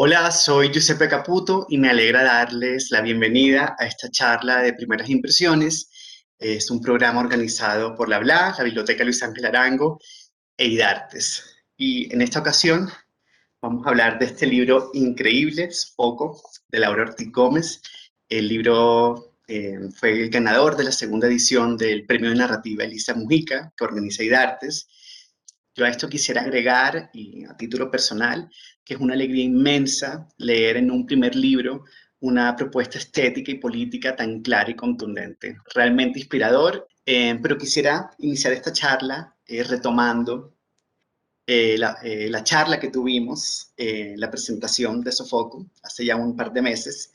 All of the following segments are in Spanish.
Hola, soy Giuseppe Caputo y me alegra darles la bienvenida a esta charla de primeras impresiones. Es un programa organizado por la BLA, la Biblioteca Luis Ángel Arango e IDARTES. Y en esta ocasión vamos a hablar de este libro increíble, Poco, de Laura Ortiz Gómez. El libro fue el ganador de la segunda edición del Premio de Narrativa Elisa Mujica, que organiza IDARTES. Yo a esto quisiera agregar, y a título personal, que es una alegría inmensa leer en un primer libro una propuesta estética y política tan clara y contundente. Realmente inspirador, pero quisiera iniciar esta charla retomando la charla que tuvimos, la presentación de Sofoco, hace ya un par de meses.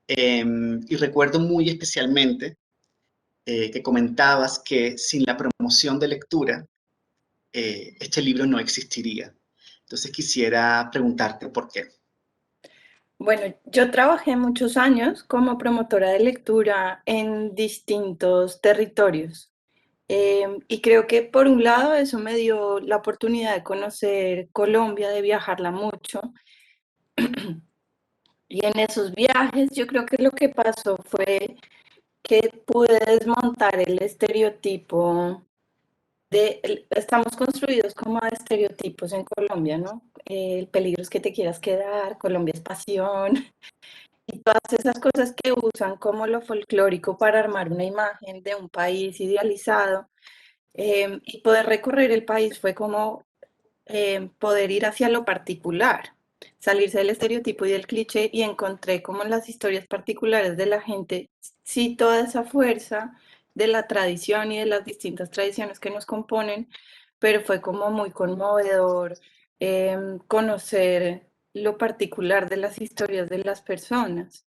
Y recuerdo muy especialmente que comentabas que sin la promoción de lectura, este libro no existiría. Entonces quisiera preguntarte por qué. Bueno, yo trabajé muchos años como promotora de lectura en distintos territorios. Y creo que por un lado eso me dio la oportunidad de conocer Colombia, de viajarla mucho. Y en esos viajes yo creo que lo que pasó fue que pude desmontar el estereotipo estamos construidos como de estereotipos en Colombia, ¿no? El peligro es que te quieras quedar, Colombia es pasión. Y todas esas cosas que usan como lo folclórico para armar una imagen de un país idealizado, y poder recorrer el país fue como poder ir hacia lo particular, salirse del estereotipo y del cliché, y encontré como en las historias particulares de la gente, sí, toda esa fuerza de la tradición y de las distintas tradiciones que nos componen, pero fue como muy conmovedor conocer lo particular de las historias de las personas.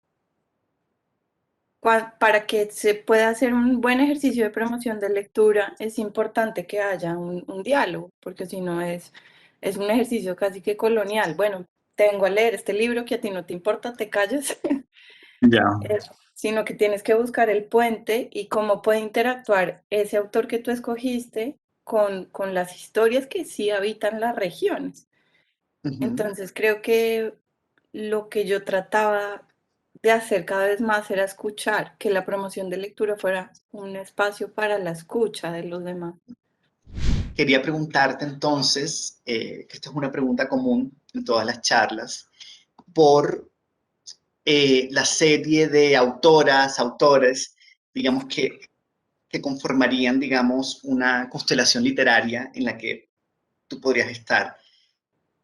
Para que se pueda hacer un buen ejercicio de promoción de lectura, es importante que haya un diálogo, porque si no es un ejercicio casi que colonial. Bueno, te vengo a leer este libro que a ti no te importa, te calles, Ya. sino que tienes que buscar el puente y cómo puede interactuar ese autor que tú escogiste con las historias que sí habitan las regiones. Ujú. Entonces creo que lo que yo trataba de hacer cada vez más era escuchar, que la promoción de lectura fuera un espacio para la escucha de los demás. Quería preguntarte entonces, que esta es una pregunta común en todas las charlas, por la serie de autoras, autores, digamos, que conformarían, digamos, una constelación literaria en la que tú podrías estar.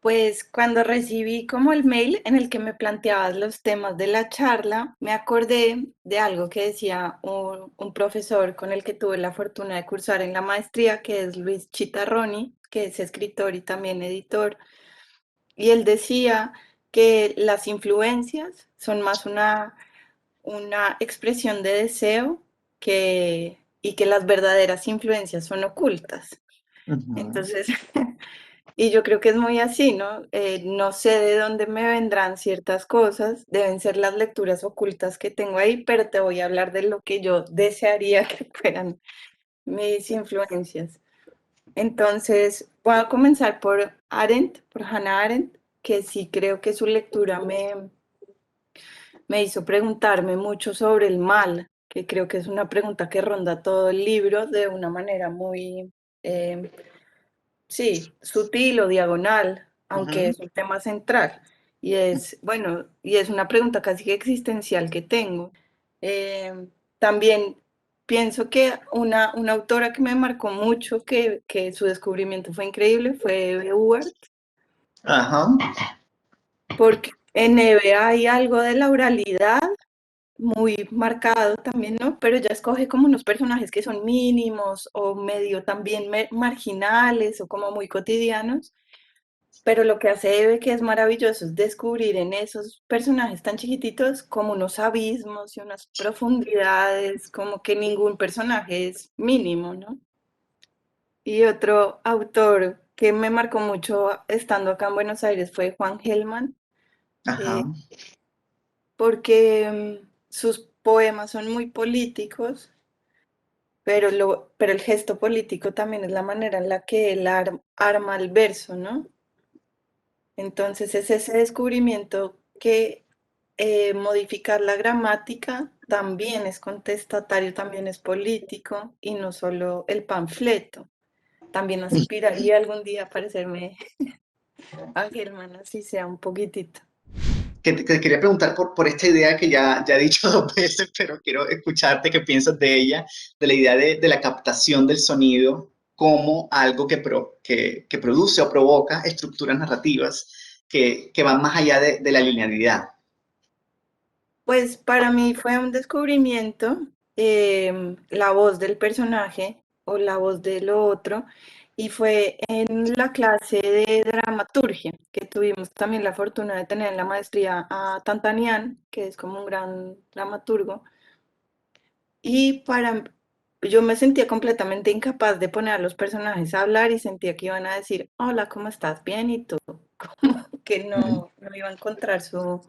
Pues cuando recibí como el mail en el que me planteabas los temas de la charla, me acordé de algo que decía un profesor con el que tuve la fortuna de cursar en la maestría, que es Luis Chitarroni, que es escritor y también editor. Y él decía que las influencias son más una expresión de deseo y que las verdaderas influencias son ocultas. Ujú. Entonces, y yo creo que es muy así, ¿no? No sé de dónde me vendrán ciertas cosas, deben ser las lecturas ocultas que tengo ahí, pero te voy a hablar de lo que yo desearía que fueran mis influencias. Entonces, voy a comenzar por Arendt, por Hannah Arendt, que sí creo que su lectura me hizo preguntarme mucho sobre el mal, que creo que es una pregunta que ronda todo el libro de una manera muy, eh, sí, sutil o diagonal, aunque Ujú. es un tema central. Y es, bueno, y es una pregunta casi que existencial que tengo. También pienso que una autora que me marcó mucho, que su descubrimiento fue increíble, fue Eve Ewart, Ajá. porque en Eve hay algo de la oralidad muy marcado también, ¿no? Pero ella escoge como unos personajes que son mínimos o medio también marginales o como muy cotidianos, pero lo que hace Eve que es maravilloso es descubrir en esos personajes tan chiquititos como unos abismos y unas profundidades, como que ningún personaje es mínimo, ¿no? Y otro autor que me marcó mucho estando acá en Buenos Aires fue Juan Gelman, Ajá. eh, porque sus poemas son muy políticos, pero el gesto político también es la manera en la que él arma el verso, ¿no? Entonces es ese descubrimiento que modificar la gramática también es contestatario, también es político y no solo el panfleto. También aspiraría algún día a parecerme a Gelman, así sea un poquitito. Que quería preguntar por esta idea que ya he dicho dos veces, pero quiero escucharte qué piensas de ella, de la idea de la captación del sonido como algo que produce o provoca estructuras narrativas que van más allá de la linealidad. Pues para mí fue un descubrimiento, la voz del personaje o la voz del otro, y fue en la clase de dramaturgia, que tuvimos también la fortuna de tener en la maestría a Tantanian, que es como un gran dramaturgo, y yo me sentía completamente incapaz de poner a los personajes a hablar y sentía que iban a decir, hola, ¿cómo estás? Bien, ¿y tú? Como que Ujú. no iba a encontrar su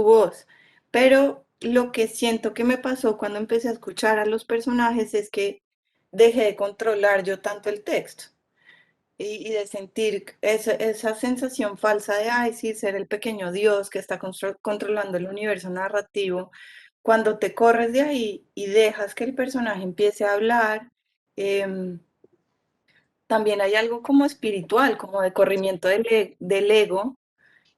voz. Pero lo que siento que me pasó cuando empecé a escuchar a los personajes es que dejé de controlar yo tanto el texto y de sentir esa sensación falsa de, ay, sí, ser el pequeño Dios que está controlando el universo narrativo. Cuando te corres de ahí y dejas que el personaje empiece a hablar, em, también hay algo como espiritual, como de corrimiento del ego,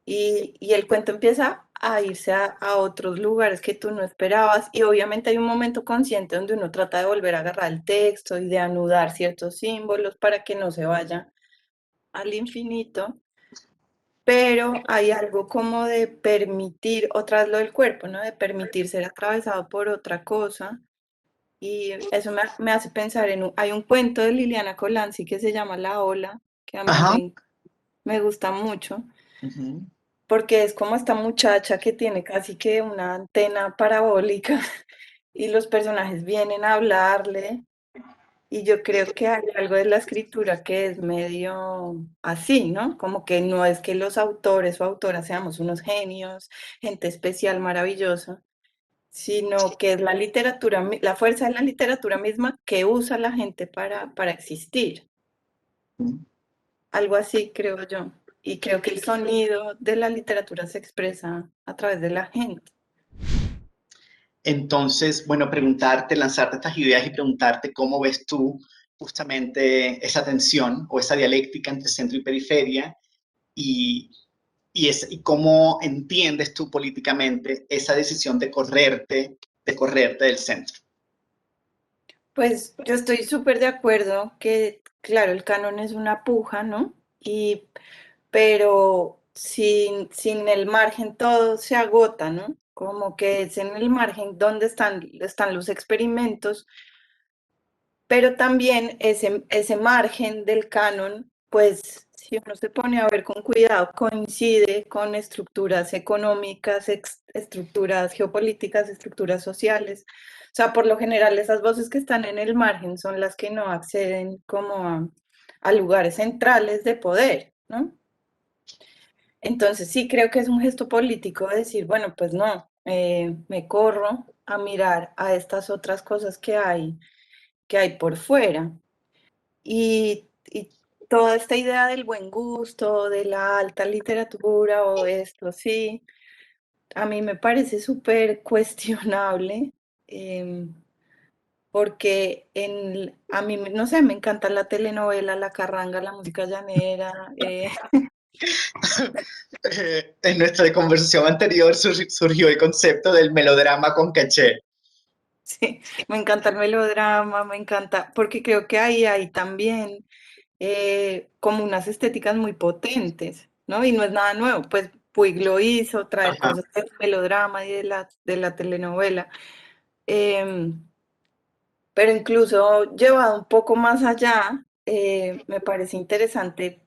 y el cuento empieza a irse a otros lugares que tú no esperabas y obviamente hay un momento consciente donde uno trata de volver a agarrar el texto y de anudar ciertos símbolos para que no se vaya al infinito, pero hay algo como de permitir, otra vez lo del cuerpo, ¿no? De permitir ser atravesado por otra cosa. Y eso me hace pensar hay un cuento de Liliana Colanzi que se llama La Ola, que a mí Ajá. me gusta mucho Ujú. porque es como esta muchacha que tiene casi que una antena parabólica y los personajes vienen a hablarle y yo creo que hay algo de la escritura que es medio así, ¿no? Como que no es que los autores o autoras seamos unos genios, gente especial, maravillosa, sino que es la literatura, la fuerza de la literatura misma que usa la gente para existir. Algo así creo yo. Y creo que el sonido de la literatura se expresa a través de la gente. Entonces, bueno, preguntarte, lanzarte estas ideas y preguntarte cómo ves tú justamente esa tensión o esa dialéctica entre centro y periferia y, y cómo entiendes tú políticamente esa decisión de correrte del centro. Pues yo estoy súper de acuerdo que, claro, el canon es una puja, ¿no? Pero sin el margen todo se agota, ¿no? Como que es en el margen donde están los experimentos, pero también ese margen del canon, pues si uno se pone a ver con cuidado, coincide con estructuras económicas, estructuras geopolíticas, estructuras sociales. O sea, por lo general esas voces que están en el margen son las que no acceden como a lugares centrales de poder, ¿no? Entonces sí creo que es un gesto político decir, bueno, pues no, me corro a mirar a estas otras cosas que hay por fuera. Y toda esta idea del buen gusto, de la alta literatura o esto, sí, a mí me parece súper cuestionable, em, porque a mí, no sé, me encanta la telenovela, la carranga, la música llanera. En nuestra conversación anterior surgió el concepto del melodrama con caché. Sí, me encanta el melodrama, me encanta, porque creo que ahí hay también como unas estéticas muy potentes, ¿no? Y no es nada nuevo, pues Puig lo hizo, traer Ajá. cosas del melodrama y de la telenovela, em, pero incluso llevado un poco más allá, me parece interesante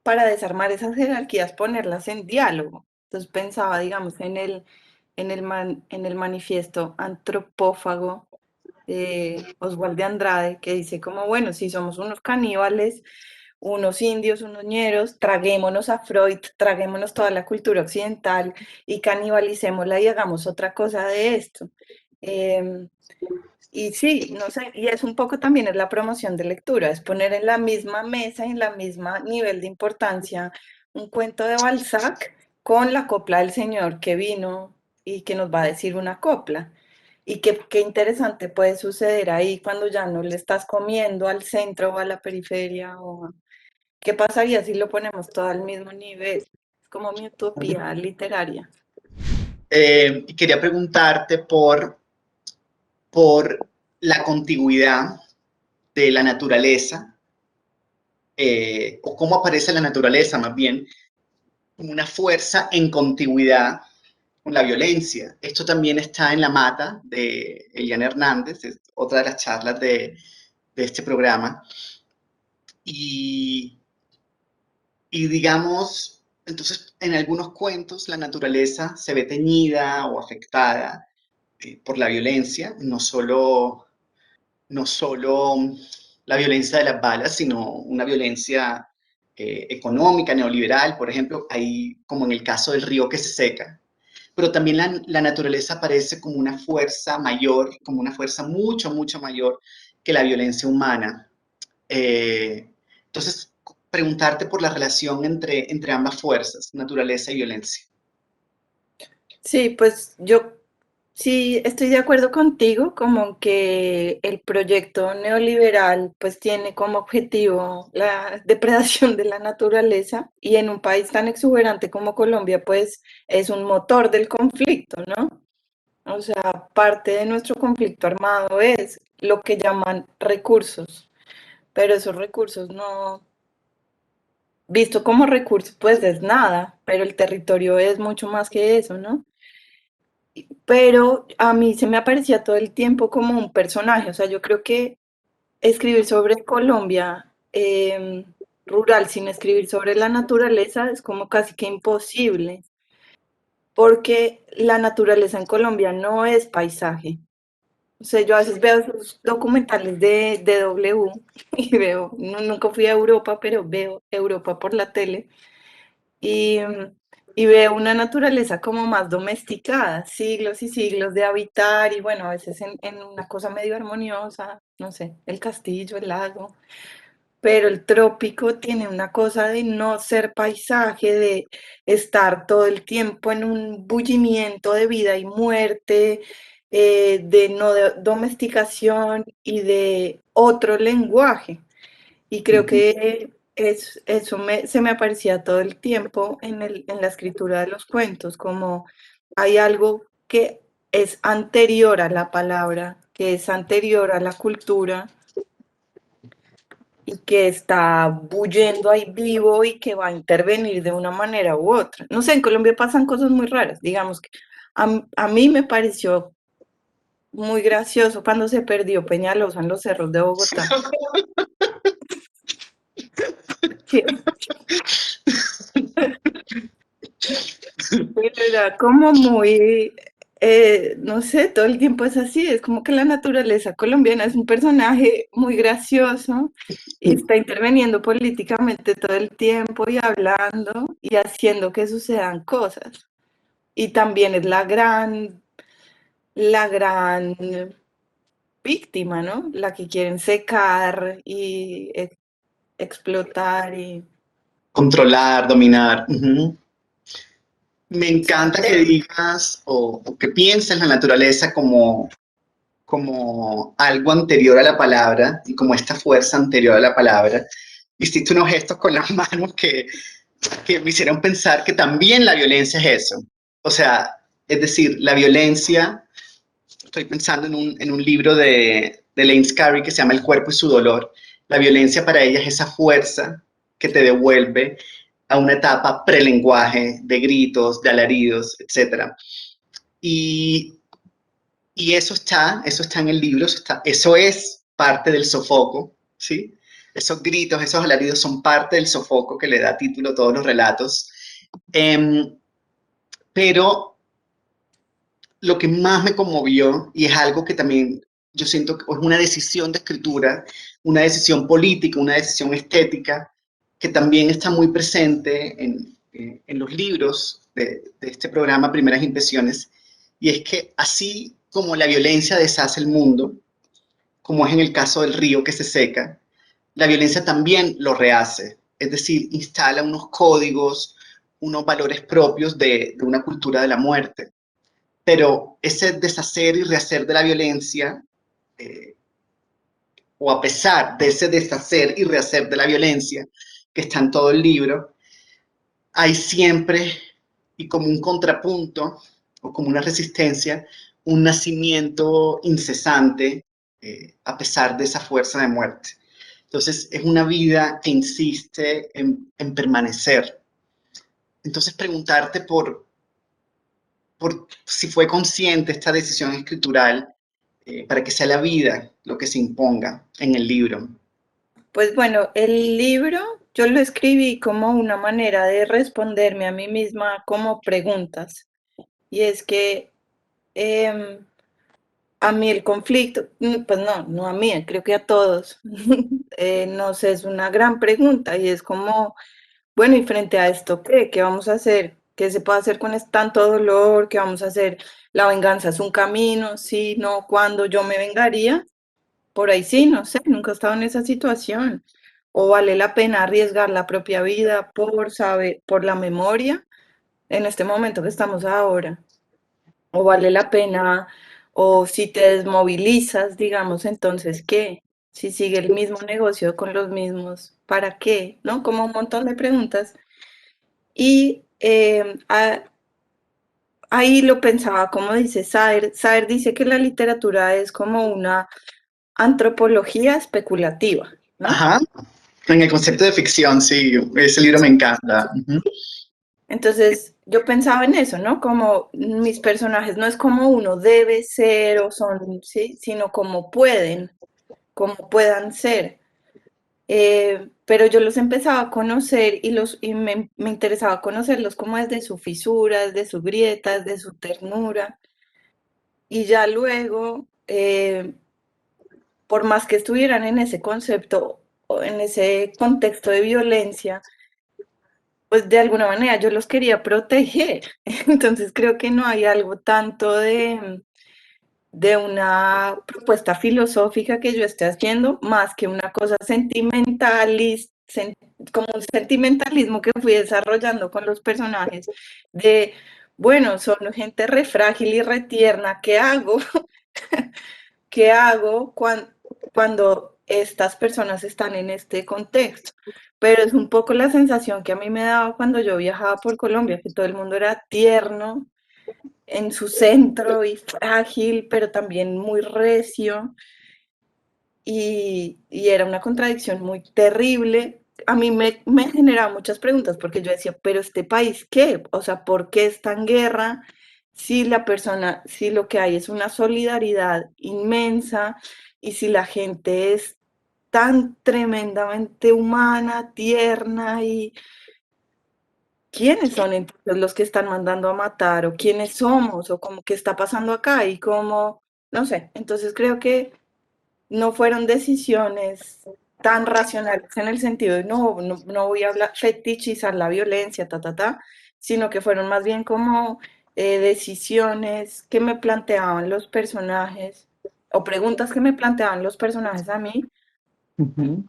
para desarmar esas jerarquías, ponerlas en diálogo. Entonces pensaba, digamos, en el manifiesto antropófago de Oswald de Andrade, que dice como, bueno, si somos unos caníbales, unos indios, unos ñeros, traguémonos a Freud, traguémonos toda la cultura occidental y canibalicémosla y hagamos otra cosa de esto. Em, Y sí, no sé, y es un poco también es la promoción de lectura, es poner en la misma mesa, en la misma nivel de importancia, un cuento de Balzac con la copla del señor que vino y que nos va a decir una copla. Y qué interesante puede suceder ahí cuando ya no le estás comiendo al centro o a la periferia, o qué pasaría si lo ponemos todo al mismo nivel. Es como mi utopía literaria. Y quería preguntarte por la contigüidad de la naturaleza, o cómo aparece la naturaleza más bien, como una fuerza en contigüidad con la violencia. Esto también está en La Mata de Eliana Hernández, es otra de las charlas de este programa. Y, y digamos, entonces en algunos cuentos la naturaleza se ve teñida o afectada por la violencia, no solo la violencia de las balas, sino una violencia económica, neoliberal, por ejemplo, ahí como en el caso del río que se seca, pero también la naturaleza aparece como una fuerza mayor, como una fuerza mucho, mucho mayor que la violencia humana. Entonces, preguntarte por la relación entre ambas fuerzas, naturaleza y violencia. Sí, pues yo sí estoy de acuerdo contigo, como que el proyecto neoliberal pues tiene como objetivo la depredación de la naturaleza y en un país tan exuberante como Colombia pues es un motor del conflicto, ¿no? O sea, parte de nuestro conflicto armado es lo que llaman recursos, pero esos recursos no, visto como recursos pues es nada, pero el territorio es mucho más que eso, ¿no? Pero a mí se me aparecía todo el tiempo como un personaje, o sea, yo creo que escribir sobre Colombia rural sin escribir sobre la naturaleza es como casi que imposible, porque la naturaleza en Colombia no es paisaje. O sea, yo a veces veo esos documentales de W y veo, nunca fui a Europa, pero veo Europa por la tele y, y veo una naturaleza como más domesticada, siglos y siglos de habitar y bueno, a veces en una cosa medio armoniosa, no sé, el castillo, el lago, pero el trópico tiene una cosa de no ser paisaje, de estar todo el tiempo en un bullimiento de vida y muerte, de no domesticación y de otro lenguaje. Y creo Ujú. que eso se me aparecía todo el tiempo en la escritura de los cuentos, como hay algo que es anterior a la palabra, que es anterior a la cultura y que está bullendo ahí vivo y que va a intervenir de una manera u otra. No sé, en Colombia pasan cosas muy raras, digamos que a mí me pareció muy gracioso cuando se perdió Peñalosa en los cerros de Bogotá. Que Pero era como muy, no sé, todo el tiempo es así, es como que la naturaleza colombiana es un personaje muy gracioso y está interviniendo políticamente todo el tiempo y hablando y haciendo que sucedan cosas. Y también es la gran víctima, ¿no? La que quieren secar y explotar y Controlar, dominar. Ujú. Me sí, encanta que digas o que pienses la naturaleza como algo anterior a la palabra y como esta fuerza anterior a la palabra. Hiciste unos gestos con las manos que me hicieron pensar que también la violencia es eso. O sea, es decir, la violencia, estoy pensando en un libro de Lane Scarry que se llama El cuerpo y su dolor. La violencia para ella es esa fuerza que te devuelve a una etapa prelenguaje de gritos, de alaridos, etcétera. Y, y eso está en el libro, eso es parte del sofoco, ¿sí? Esos gritos, esos alaridos son parte del sofoco que le da título a todos los relatos. Em, pero lo que más me conmovió, y es algo que también yo siento que es una decisión de escritura, una decisión política, una decisión estética, que también está muy presente en los libros de este programa Primeras Impresiones, y es que así como la violencia deshace el mundo, como es en el caso del río que se seca, la violencia también lo rehace, es decir, instala unos códigos, unos valores propios de una cultura de la muerte. Pero ese deshacer y rehacer de la violencia, eh, o a pesar de ese deshacer y rehacer de la violencia que está en todo el libro, hay siempre, y como un contrapunto o como una resistencia, un nacimiento incesante a pesar de esa fuerza de muerte. Entonces es una vida que insiste en permanecer. Entonces preguntarte por si fue consciente esta decisión escritural para que sea la vida lo que se imponga en el libro. Pues bueno, el libro yo lo escribí como una manera de responderme a mí misma como preguntas. Y es que em, a mí el conflicto, pues no, no a mí, creo que a todos, nos es una gran pregunta y es como, bueno, y frente a esto, ¿qué? ¿Qué vamos a hacer? ¿Qué se puede hacer con tanto dolor? ¿Qué vamos a hacer? ¿La venganza es un camino? Sí, no, ¿cuándo yo me vengaría? Por ahí sí, no sé, nunca he estado en esa situación. ¿O vale la pena arriesgar la propia vida por saber, por la memoria en este momento que estamos ahora? ¿O vale la pena? O si te desmovilizas, digamos, entonces, ¿qué? Si sigue el mismo negocio con los mismos, ¿para qué? ¿No? Como un montón de preguntas. Y ahí lo pensaba, como dice Saer. Saer dice que la literatura es como una antropología especulativa, ¿no? Ajá, en el concepto de ficción, sí, ese libro me encanta. Uh-huh. Entonces yo pensaba en eso, ¿no? Como mis personajes no es como uno debe ser o son, ¿sí? Sino como puedan ser. Pero yo los empezaba a conocer y me interesaba conocerlos como desde su fisura, desde su grieta, desde su ternura. Y ya luego, por más que estuvieran en ese concepto o en ese contexto de violencia, pues de alguna manera yo los quería proteger. Entonces creo que no hay algo tanto de una propuesta filosófica que yo esté haciendo, más que una cosa como un sentimentalismo que fui desarrollando con los personajes, de, bueno, son gente re frágil y re tierna, ¿qué hago? ¿Qué hago cuando estas personas están en este contexto? Pero es un poco la sensación que a mí me daba cuando yo viajaba por Colombia, que todo el mundo era tierno en su centro y frágil, pero también muy recio. Y era una contradicción muy terrible. A mí me generaba muchas preguntas porque yo decía, pero este país, ¿qué? O sea, ¿por qué está en guerra? Si la persona, si lo que hay es una solidaridad inmensa y si la gente es tan tremendamente humana, tierna y quiénes son entonces los que están mandando a matar o quiénes somos o como qué está pasando acá y cómo, no sé, entonces creo que no fueron decisiones tan racionales en el sentido de no voy a fetichizar la violencia, sino que fueron más bien como decisiones que me planteaban los personajes o preguntas que me planteaban los personajes a mí, Uh-huh.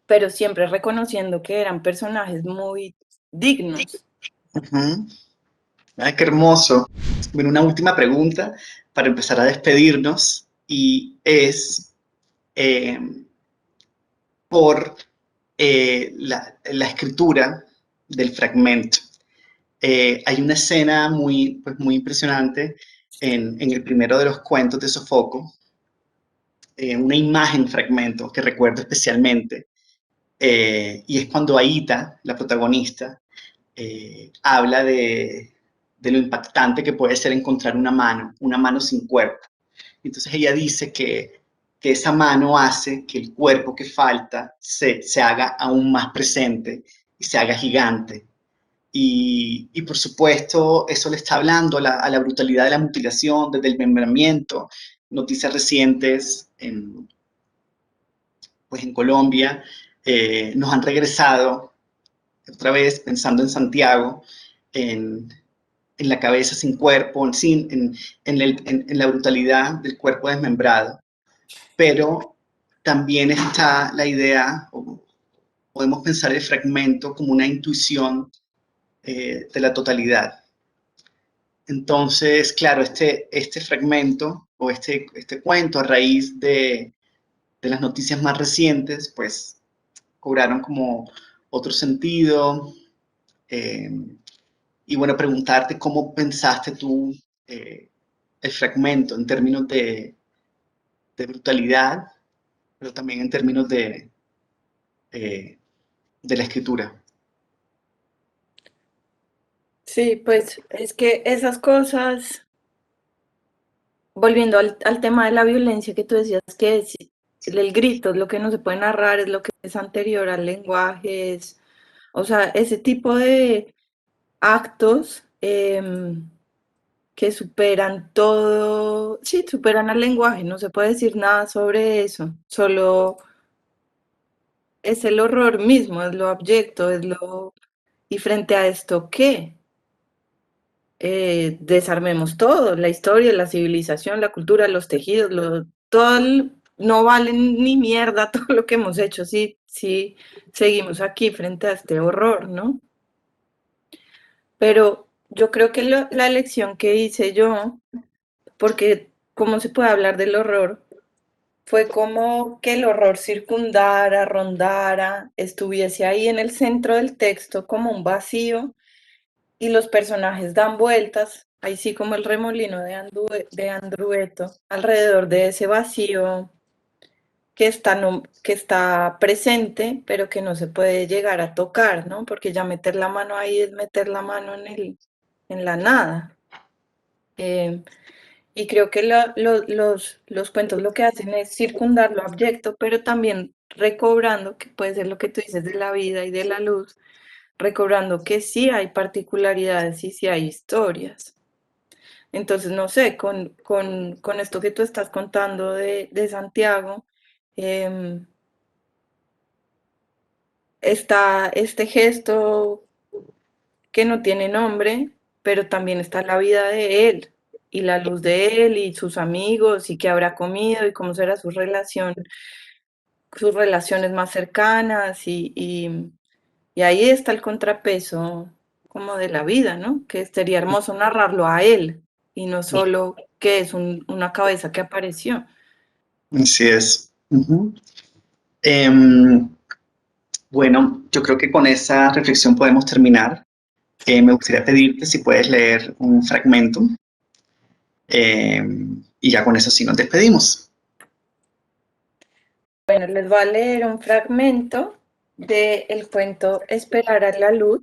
pero siempre reconociendo que eran personajes muy dignos. Uh-huh. Ay, qué hermoso. Bueno, una última pregunta para empezar a despedirnos y es eh, por la escritura del fragmento. Hay una escena muy, pues, muy impresionante en el primero de los cuentos de Sofoco, una imagen fragmento que recuerdo especialmente, y es cuando Aita, la protagonista, habla de lo impactante que puede ser encontrar una mano sin cuerpo. Entonces ella dice que esa mano hace que el cuerpo que falta se haga aún más presente y se haga gigante. Y por supuesto, eso le está hablando a la brutalidad de la mutilación, desde el desmembramiento. Noticias recientes pues en Colombia nos han regresado, otra vez pensando en Santiago, en, en la cabeza sin cuerpo, en la brutalidad del cuerpo desmembrado. Pero también está la idea, o podemos pensar el fragmento como una intuición de la totalidad. Entonces, claro, este fragmento o este cuento a raíz de las noticias más recientes, pues cobraron como otro sentido. eh, y bueno, preguntarte cómo pensaste tú eh, el fragmento en términos de brutalidad, pero también en términos eh, de la escritura. Sí, pues es que esas cosas, volviendo al tema de la violencia que tú decías, que es el grito, es lo que no se puede narrar, es lo que es anterior al lenguaje, o sea, ese tipo de actos que superan todo, sí, superan al lenguaje, no se puede decir nada sobre eso, solo es el horror mismo, es lo abyecto, ¿y frente a esto qué? Desarmemos todo, la historia, la civilización, la cultura, los tejidos, no valen ni mierda todo lo que hemos hecho si seguimos aquí frente a este horror, ¿no? Pero yo creo que la elección que hice yo, porque cómo se puede hablar del horror, fue como que el horror circundara, rondara, estuviese ahí en el centro del texto como un vacío y los personajes dan vueltas, ahí sí como el remolino de Andrueto, alrededor de ese vacío que está presente, pero que no se puede llegar a tocar, ¿no? Porque ya meter la mano ahí es meter la mano en la nada. Eh, y creo que los cuentos lo que hacen es circundar lo abyecto, pero también recobrando, que puede ser lo que tú dices de la vida y de la luz, recobrando que sí hay particularidades y sí hay historias. Entonces, no sé, con esto que tú estás contando de Santiago, em, está este gesto que no tiene nombre, pero también está la vida de él y la luz de él y sus amigos y qué habrá comido y cómo será su relación, sus relaciones más cercanas y ahí está el contrapeso como de la vida, ¿no? Que sería hermoso narrarlo a él y no solo que es una cabeza que apareció. Así es. Ujú. Em, bueno, yo creo que con esa reflexión podemos terminar. Me gustaría pedirte si puedes leer un fragmento y ya con eso sí nos despedimos. Bueno, les voy a leer un fragmento del cuento Esperar a la luz.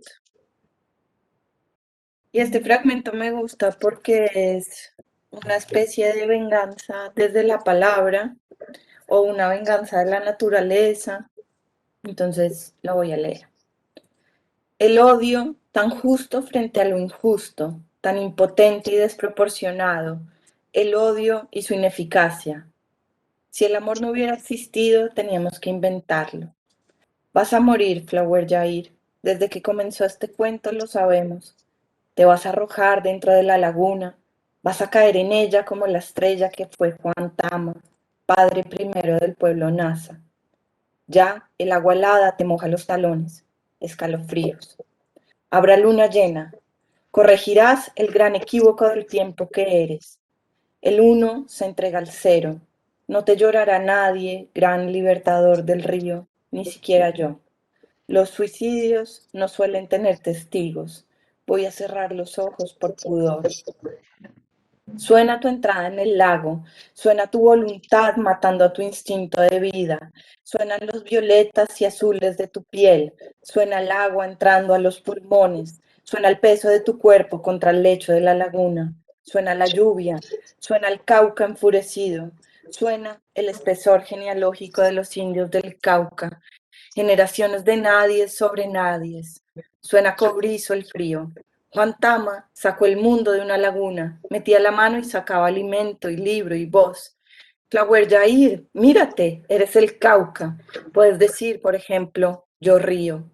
Y este fragmento me gusta porque es una especie de venganza desde la palabra o una venganza de la naturaleza. Entonces lo voy a leer. El odio tan justo frente a lo injusto, tan impotente y desproporcionado. El odio y su ineficacia. Si el amor no hubiera existido, teníamos que inventarlo. Vas a morir, Flower Jair. Desde que comenzó este cuento lo sabemos. Te vas a arrojar dentro de la laguna. Vas a caer en ella como la estrella que fue Juan Tama, padre primero del pueblo Nasa. Ya el agua helada te moja los talones. Escalofríos. Habrá luna llena. Corregirás el gran equívoco del tiempo que eres. El uno se entrega al cero. No te llorará nadie, gran libertador del río, ni siquiera yo. Los suicidios no suelen tener testigos. Voy a cerrar los ojos por pudor. Suena tu entrada en el lago, suena tu voluntad matando a tu instinto de vida, suenan los violetas y azules de tu piel, suena el agua entrando a los pulmones, suena el peso de tu cuerpo contra el lecho de la laguna, suena la lluvia, suena el Cauca enfurecido, suena el espesor genealógico de los indios del Cauca, generaciones de nadies sobre nadies. Suena cobrizo el frío. Juan Tama sacó el mundo de una laguna, metía la mano y sacaba alimento y libro y voz. Flower Jair, mírate, eres el Cauca. Puedes decir, por ejemplo, yo río.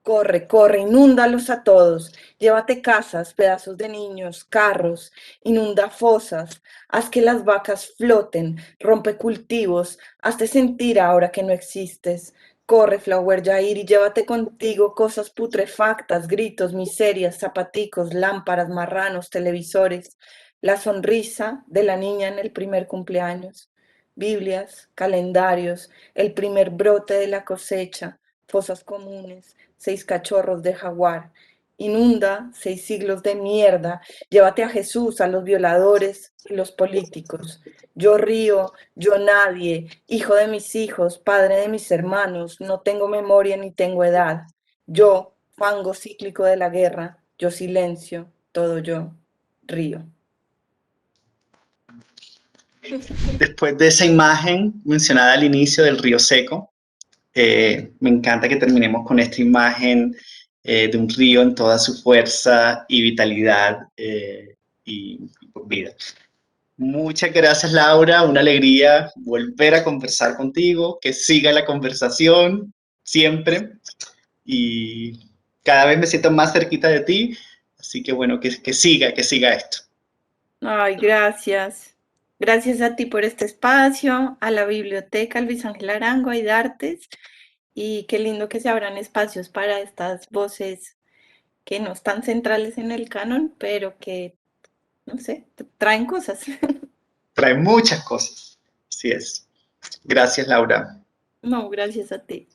Corre, corre, inúndalos a todos. Llévate casas, pedazos de niños, carros, inunda fosas, haz que las vacas floten, rompe cultivos, hazte sentir ahora que no existes. Corre, Flower Jair, y llévate contigo cosas putrefactas, gritos, miserias, zapaticos, lámparas, marranos, televisores, la sonrisa de la niña en el primer cumpleaños, Biblias, calendarios, el primer brote de la cosecha, fosas comunes, 6 cachorros de jaguar. Inunda 6 siglos de mierda. Llévate a Jesús, a los violadores y los políticos. Yo río, yo nadie, hijo de mis hijos, padre de mis hermanos, no tengo memoria ni tengo edad. Yo, fango cíclico de la guerra, yo silencio, todo yo, río. Después de esa imagen mencionada al inicio del río seco, me encanta que terminemos con esta imagen de un río en toda su fuerza y vitalidad y vida. Muchas gracias, Laura. Una alegría volver a conversar contigo, que siga la conversación siempre y cada vez me siento más cerquita de ti. Así que bueno, que siga esto. Ay, gracias. Gracias a ti por este espacio, a la biblioteca Luis Ángel Arango y Dartes. Y qué lindo que se abran espacios para estas voces que no están centrales en el canon, pero que, no sé, traen cosas. Trae muchas cosas. Así es. Gracias, Laura. No, gracias a ti.